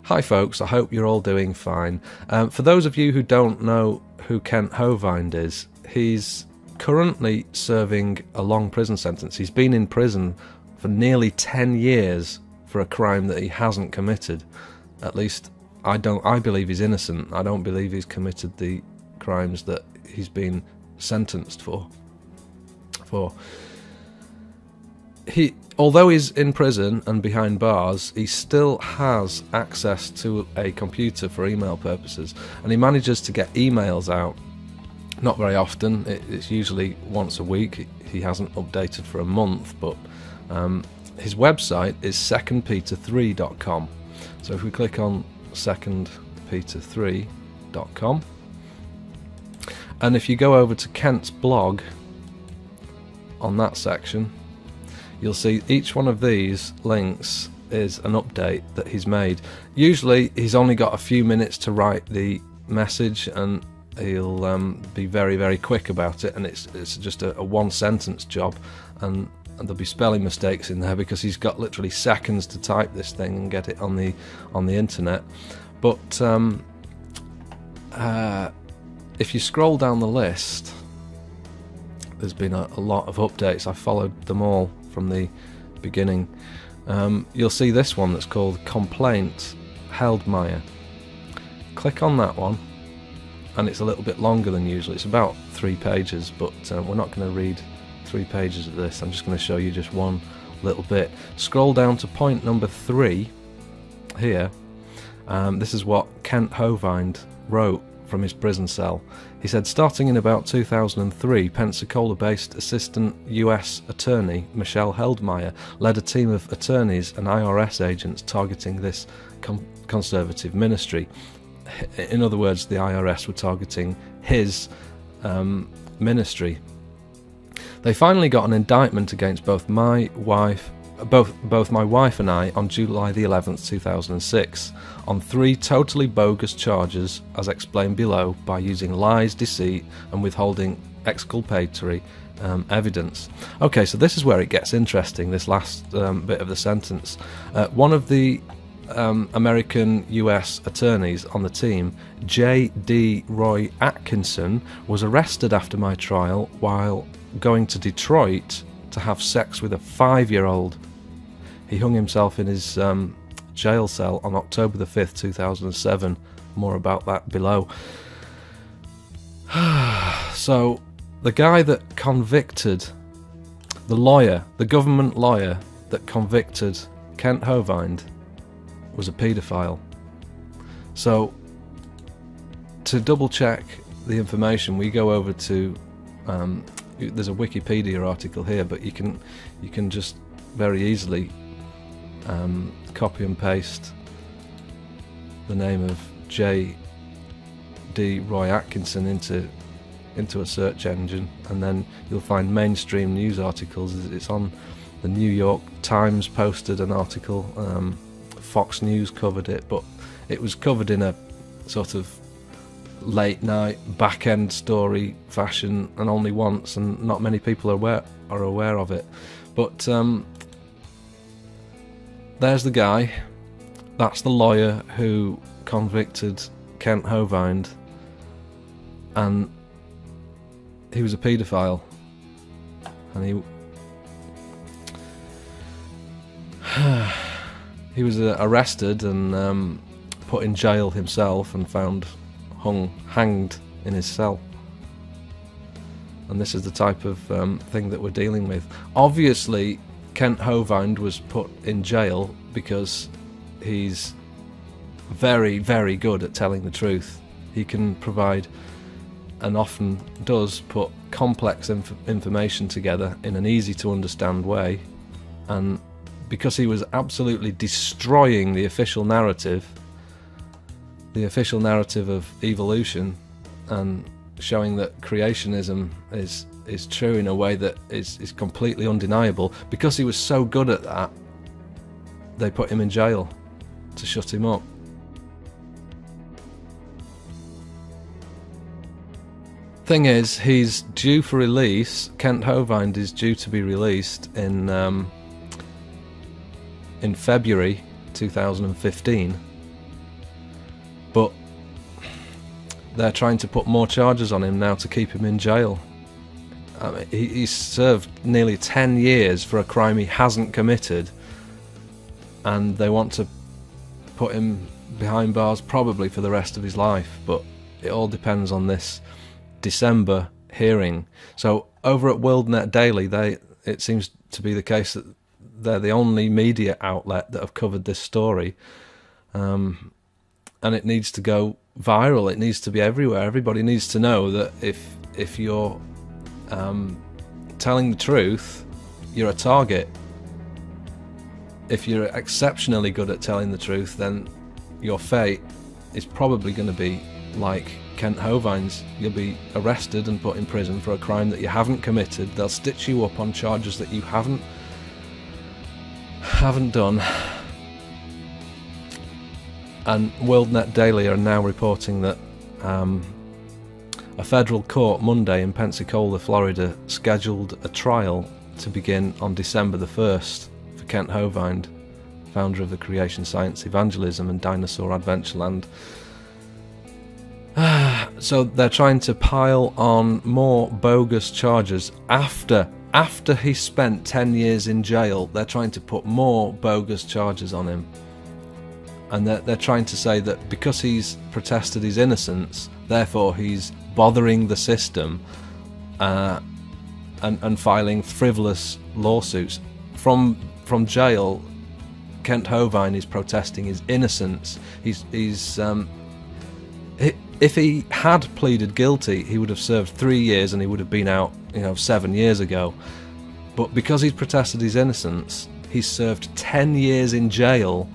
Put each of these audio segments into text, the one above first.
Hi folks, I hope you're all doing fine. For those of you who don't know who Kent Hovind is, he's currently serving a long prison sentence. He's been in prison for nearly 10 years for a crime that he hasn't committed. At least I believe he's innocent. I don't believe he's committed the crimes that he's been sentenced for. Although he's in prison and behind bars, he still has access to a computer for email purposes, and he manages to get emails out. Not very often, it's usually once a week. He hasn't updated for a month, but his website is secondpeter3.com. So if we click on secondpeter3.com, and if you go over to Kent's blog, on that section, you'll see each one of these links is an update that he's made. Usually he's only got a few minutes to write the message, and he'll be very, very quick about it, and it's just a one-sentence job, and there'll be spelling mistakes in there because he's got literally seconds to type this thing and get it on the internet. But if you scroll down the list, there's been a lot of updates. I followed them all from the beginning. You'll see this one that's called Complaint Heldmeyer. Click on that one, and it's a little bit longer than usual. It's about 3 pages, but we're not going to read 3 pages of this. I'm just going to show you just one little bit. Scroll down to point number 3 here. This is what Kent Hovind wrote from his prison cell. He said, starting in about 2003, Pensacola-based Assistant U.S. Attorney Michelle Heldmeyer led a team of attorneys and IRS agents targeting this conservative ministry. In other words, the IRS were targeting his ministry. They finally got an indictment against both my wife and I on July the 11th, 2006, on 3 totally bogus charges, as explained below, by using lies, deceit, and withholding exculpatory evidence. Okay, so this is where it gets interesting, this last bit of the sentence. One of the American US attorneys on the team, J.D. Roy Atkinson, was arrested after my trial while going to Detroit to have sex with a 5-year-old. He hung himself in his jail cell on October the 5th, 2007. More about that below. So, the guy that convicted, the government lawyer that convicted Kent Hovind was a paedophile. So, to double check the information, we go over to, there's a Wikipedia article here, but you can just very easily copy and paste the name of J.D. Roy Atkinson into a search engine, and then you'll find mainstream news articles. It's on the New York Times, posted an article, Fox News covered it, but it was covered in a sort of late night back end story fashion, and only once, and not many people are aware of it. But there's the guy. That's the lawyer who convicted Kent Hovind, and he was a paedophile, and he was arrested and put in jail himself, and found hanged in his cell. And this is the type of thing that we're dealing with. Obviously, Kent Hovind was put in jail because he's very, very good at telling the truth. He can provide, and often does, put complex information together in an easy to understand way, and because he was absolutely destroying the official narrative of evolution, and showing that creationism is true in a way that is completely undeniable. Because he was so good at that, they put him in jail to shut him up. Thing is, he's due for release. Kent Hovind is due to be released in February 2015. but they're trying to put more charges on him now to keep him in jail. I mean, he's served nearly 10 years for a crime he hasn't committed, and they want to put him behind bars probably for the rest of his life, but it all depends on this December hearing. So over at WorldNet Daily, it seems to be the case that they're the only media outlet that have covered this story, and it needs to go viral. It needs to be everywhere. Everybody needs to know that if you're telling the truth, you're a target. If you're exceptionally good at telling the truth, then your fate is probably going to be like Kent Hovind's. You'll be arrested and put in prison for a crime that you haven't committed. They'll stitch you up on charges that you haven't done. And WorldNet Daily are now reporting that a federal court Monday in Pensacola, Florida, scheduled a trial to begin on December the 1st for Kent Hovind, founder of the Creation Science Evangelism and Dinosaur Adventureland. So they're trying to pile on more bogus charges after he spent 10 years in jail. They're trying to put more bogus charges on him, and they're trying to say that because he's protested his innocence, therefore he's bothering the system and filing frivolous lawsuits. From jail, Kent Hovind is protesting his innocence. If he had pleaded guilty, he would have served 3 years and he would have been out, 7 years ago. But because he's protested his innocence, he's served 10 years in jail,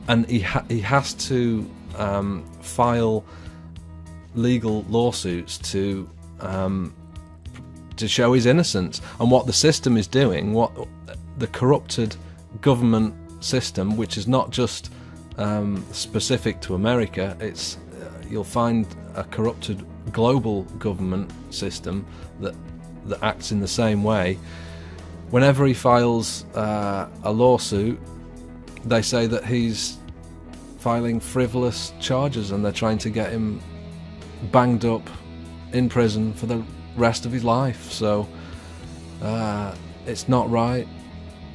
and he has to file legal lawsuits to show his innocence. And what the system is doing, what the corrupted government system, which is not just specific to America, it's you'll find a corrupted global government system that acts in the same way. Whenever he files a lawsuit, they say that he's filing frivolous charges, and they're trying to get him banged up in prison for the rest of his life. So it's not right.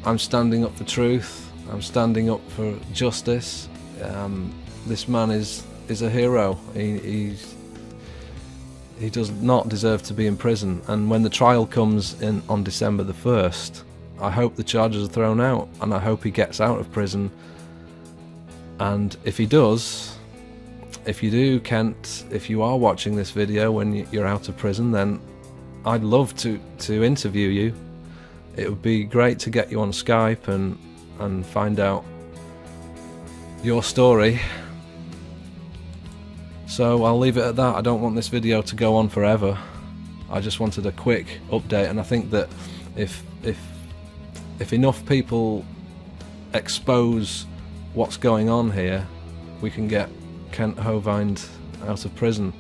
I'm standing up for truth. I'm standing up for justice. This man is a hero. He does not deserve to be in prison, and when the trial comes in on December the 1st, I hope the charges are thrown out, and I hope he gets out of prison. And if he does, if you do, Kent, if you are watching this video when you're out of prison, then I'd love to interview you. It would be great to get you on Skype and find out your story. So I'll leave it at that. I don't want this video to go on forever. I just wanted a quick update, and I think that if enough people expose what's going on here, we can get Kent Hovind out of prison.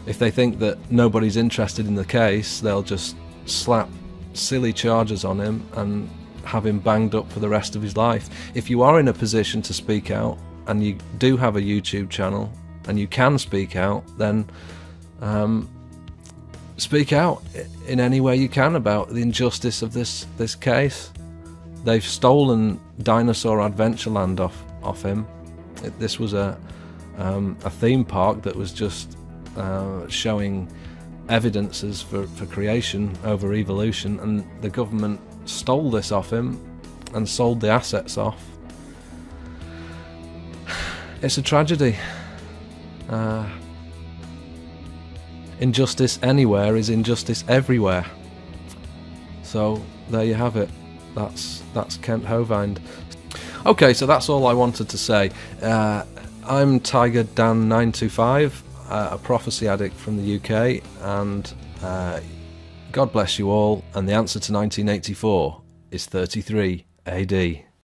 If they think that nobody's interested in the case, they'll just slap silly charges on him and have him banged up for the rest of his life. If you are in a position to speak out, and you do have a YouTube channel, and you can speak out, then speak out in any way you can about the injustice of this case. They've stolen Dinosaur Adventureland off him. This was a theme park that was just showing evidences for creation over evolution, and the government stole this off him and sold the assets off. It's a tragedy. Injustice anywhere is injustice everywhere. So there you have it. That's Kent Hovind. Okay, so that's all I wanted to say. I'm Tiger Dan 925, a prophecy addict from the UK, and God bless you all. And the answer to 1984 is 33 AD.